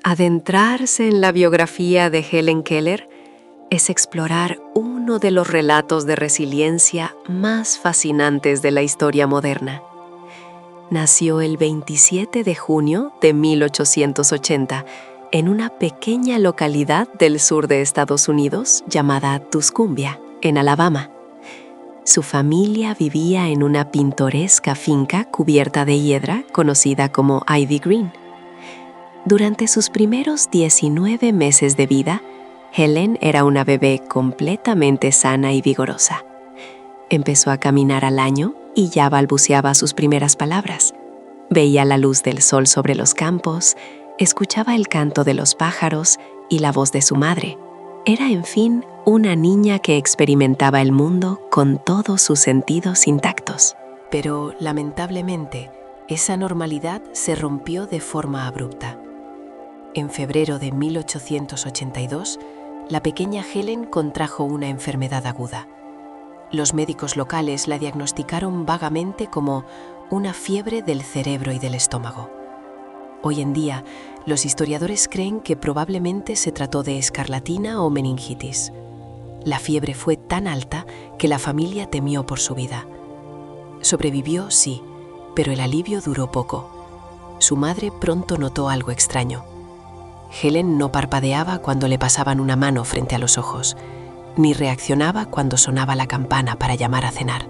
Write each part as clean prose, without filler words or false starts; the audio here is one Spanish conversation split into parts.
Adentrarse en la biografía de Helen Keller es explorar uno de los relatos de resiliencia más fascinantes de la historia moderna. Nació el 27 de junio de 1880 en una pequeña localidad del sur de Estados Unidos llamada Tuscumbia, en Alabama. Su familia vivía en una pintoresca finca cubierta de hiedra conocida como Ivy Green. Durante sus primeros 19 meses de vida, Helen era una bebé completamente sana y vigorosa. Empezó a caminar al año y ya balbuceaba sus primeras palabras. Veía la luz del sol sobre los campos, escuchaba el canto de los pájaros y la voz de su madre. Era, en fin, una niña que experimentaba el mundo con todos sus sentidos intactos. Pero, lamentablemente, esa normalidad se rompió de forma abrupta. En febrero de 1882, la pequeña Helen contrajo una enfermedad aguda. Los médicos locales la diagnosticaron vagamente como una fiebre del cerebro y del estómago. Hoy en día, los historiadores creen que probablemente se trató de escarlatina o meningitis. La fiebre fue tan alta que la familia temió por su vida. Sobrevivió, sí, pero el alivio duró poco. Su madre pronto notó algo extraño. Helen no parpadeaba cuando le pasaban una mano frente a los ojos, ni reaccionaba cuando sonaba la campana para llamar a cenar.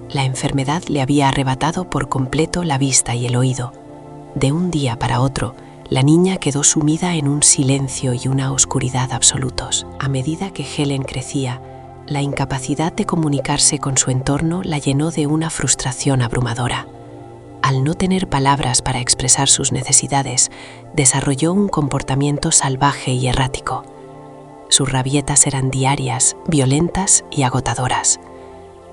La enfermedad le había arrebatado por completo la vista y el oído. De un día para otro, la niña quedó sumida en un silencio y una oscuridad absolutos. A medida que Helen crecía, la incapacidad de comunicarse con su entorno la llenó de una frustración abrumadora. Al no tener palabras para expresar sus necesidades, desarrolló un comportamiento salvaje y errático. Sus rabietas eran diarias, violentas y agotadoras.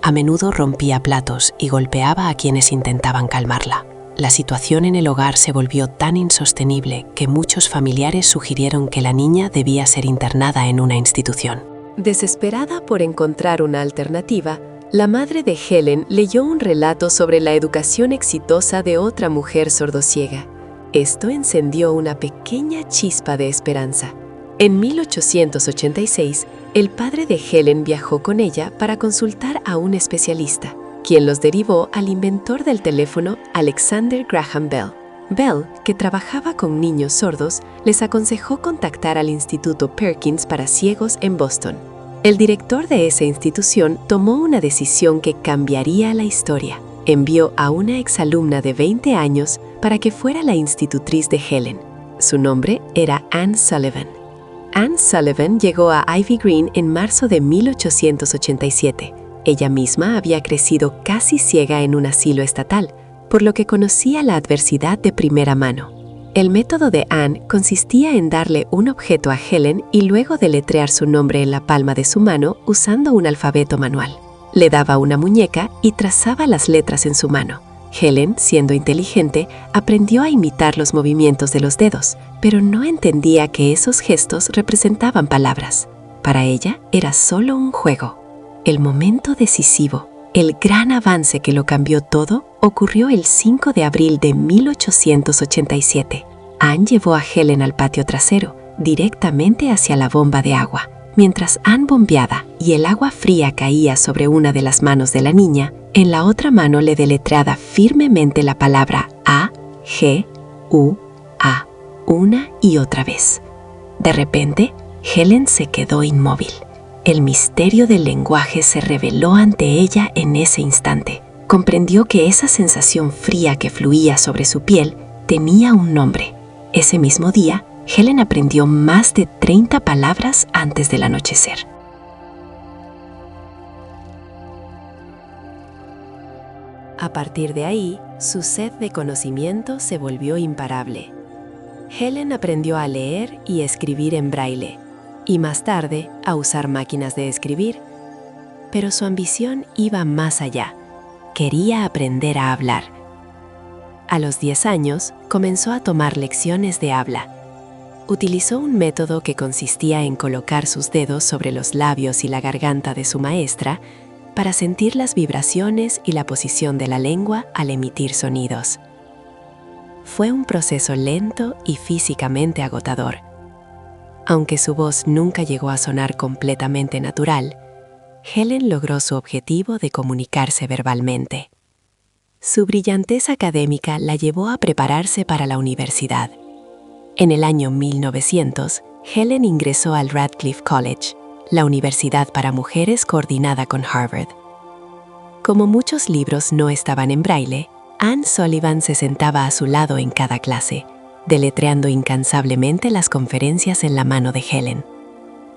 A menudo rompía platos y golpeaba a quienes intentaban calmarla. La situación en el hogar se volvió tan insostenible que muchos familiares sugirieron que la niña debía ser internada en una institución. Desesperada por encontrar una alternativa, la madre de Helen leyó un relato sobre la educación exitosa de otra mujer sordociega. Esto encendió una pequeña chispa de esperanza. En 1886, el padre de Helen viajó con ella para consultar a un especialista, quien los derivó al inventor del teléfono Alexander Graham Bell. Bell, que trabajaba con niños sordos, les aconsejó contactar al Instituto Perkins para ciegos en Boston. El director de esa institución tomó una decisión que cambiaría la historia. Envió a una exalumna de 20 años para que fuera la institutriz de Helen. Su nombre era Anne Sullivan. Anne Sullivan llegó a Ivy Green en marzo de 1887. Ella misma había crecido casi ciega en un asilo estatal, por lo que conocía la adversidad de primera mano. El método de Anne consistía en darle un objeto a Helen y luego deletrear su nombre en la palma de su mano usando un alfabeto manual. Le daba una muñeca y trazaba las letras en su mano. Helen, siendo inteligente, aprendió a imitar los movimientos de los dedos, pero no entendía que esos gestos representaban palabras. Para ella era solo un juego. El momento decisivo, el gran avance que lo cambió todo, ocurrió el 5 de abril de 1887. Anne llevó a Helen al patio trasero, directamente hacia la bomba de agua. Mientras Anne bombeaba y el agua fría caía sobre una de las manos de la niña, en la otra mano le deletreaba firmemente la palabra A-G-U-A, una y otra vez. De repente, Helen se quedó inmóvil. El misterio del lenguaje se reveló ante ella en ese instante. Comprendió que esa sensación fría que fluía sobre su piel tenía un nombre. Ese mismo día, Helen aprendió más de 30 palabras antes del anochecer. A partir de ahí, su sed de conocimiento se volvió imparable. Helen aprendió a leer y escribir en braille, y más tarde a usar máquinas de escribir. Pero su ambición iba más allá. Quería aprender a hablar. A los 10 años, comenzó a tomar lecciones de habla. Utilizó un método que consistía en colocar sus dedos sobre los labios y la garganta de su maestra para sentir las vibraciones y la posición de la lengua al emitir sonidos. fue un proceso lento y físicamente agotador. Aunque su voz nunca llegó a sonar completamente natural, Helen logró su objetivo de comunicarse verbalmente. Su brillantez académica la llevó a prepararse para la universidad. En el año 1900, Helen ingresó al Radcliffe College, la universidad para mujeres coordinada con Harvard. Como muchos libros no estaban en braille, Anne Sullivan se sentaba a su lado en cada clase, deletreando incansablemente las conferencias en la mano de Helen.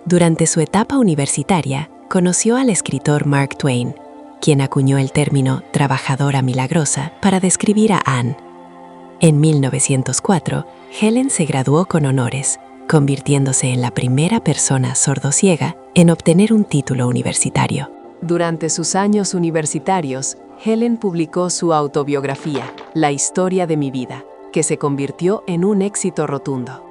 Durante su etapa universitaria, conoció al escritor Mark Twain, quien acuñó el término trabajadora milagrosa para describir a Anne. En 1904, Helen se graduó con honores, convirtiéndose en la primera persona sordociega en obtener un título universitario. Durante sus años universitarios, Helen publicó su autobiografía, La historia de mi vida, que se convirtió en un éxito rotundo.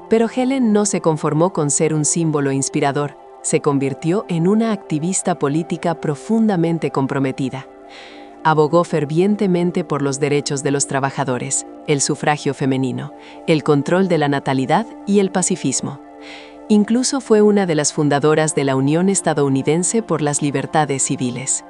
Pero Helen no se conformó con ser un símbolo inspirador, se convirtió en una activista política profundamente comprometida. Abogó fervientemente por los derechos de los trabajadores, el sufragio femenino, el control de la natalidad y el pacifismo. Incluso fue una de las fundadoras de la Unión Estadounidense por las Libertades Civiles.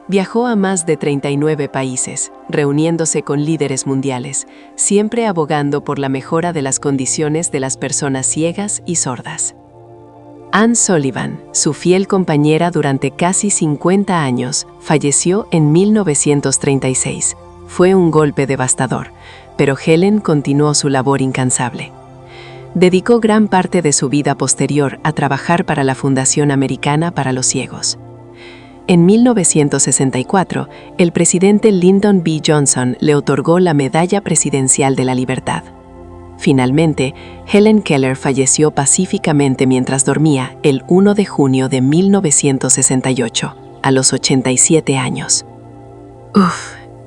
Viajó a más de 39 países, reuniéndose con líderes mundiales, siempre abogando por la mejora de las condiciones de las personas ciegas y sordas. Anne Sullivan, su fiel compañera durante casi 50 años, falleció en 1936. Fue un golpe devastador, pero Helen continuó su labor incansable. Dedicó gran parte de su vida posterior a trabajar para la Fundación Americana para los Ciegos. En 1964, el presidente Lyndon B. Johnson le otorgó la Medalla Presidencial de la Libertad. Finalmente, Helen Keller falleció pacíficamente mientras dormía el 1 de junio de 1968, a los 87 años.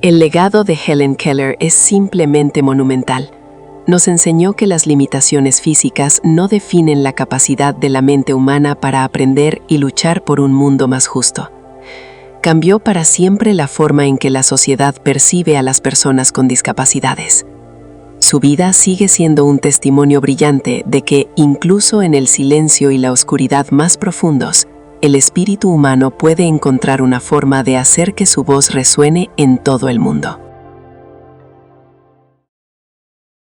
El legado de Helen Keller es simplemente monumental. Nos enseñó que las limitaciones físicas no definen la capacidad de la mente humana para aprender y luchar por un mundo más justo. Cambió para siempre la forma en que la sociedad percibe a las personas con discapacidades. Su vida sigue siendo un testimonio brillante de que, incluso en el silencio y la oscuridad más profundos, el espíritu humano puede encontrar una forma de hacer que su voz resuene en todo el mundo.